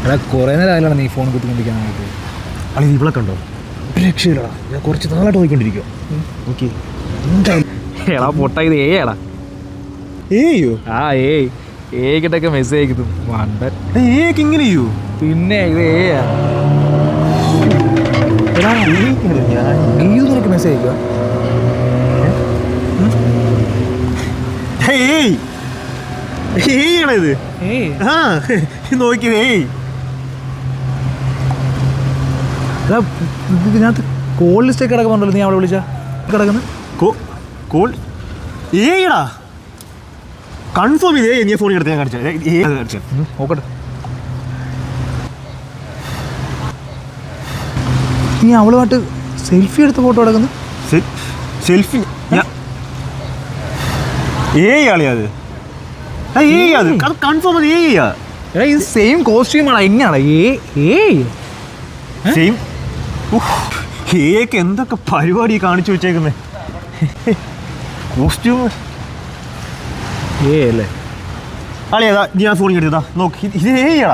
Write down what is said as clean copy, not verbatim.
എടാ കുറേ നേരമായാലാണ് നീ ഫോൺ കുത്തിക്കൊണ്ടിരിക്കാനായിട്ട്. അല്ലെങ്കിൽ ഇവിടെ കണ്ടോ ഒരു രക്ഷയില്ലടാ, ഞാൻ കുറച്ച് നാളായിട്ട് നോക്കിക്കൊണ്ടിരിക്കുക. ഓക്കെ എടാ പൊട്ട ഇത് ഏടാ. ഏയോ ആ ഏക്കിട്ടൊക്കെ മെസ്സേജ് അയക്കുന്നു വണ്ടൻ. ഏക്ക് ഇങ്ങനെ ചെയ്യൂ? പിന്നെ ഇത് ഏയാ. എടാ നീ നിനക്ക് മെസ്സേജ് അയക്കുക. ഇത് ആ നോക്കിയത് ഇതിനകത്ത് കോൾ ലിസ്റ്റൊക്കെ കിടക്കുന്നുണ്ടല്ലോ, നീ അവളെ വിളിച്ചാ കിടക്കുന്നത് കോൾ ഏടാ കൺഫേം ചെയ്തേ. നീ ഫോണിൽ എടുത്ത് ഞാൻ കാണിച്ചു നോക്കട്ടെ. നീ അവളുമായിട്ട് സെൽഫി എടുത്ത ഫോട്ടോ കിടക്കുന്നു. സെൽഫി ആളിയാ അത്? അത് കൺഫേം അത് എടാ ഇത് സെയിം കോസ്റ്റ്യൂമാണോ? എങ്ങനെയാണ് സെയിം? എന്തൊക്കെ പരിപാടി കാണിച്ചു വെച്ചേക്കുന്നേ. കോസ്റ്റ്യൂം അല്ലേ? അളിയാ ഞാൻ ഫോണിൽ എടുത്തതാ നോക്കി. ഇത് ഏയാ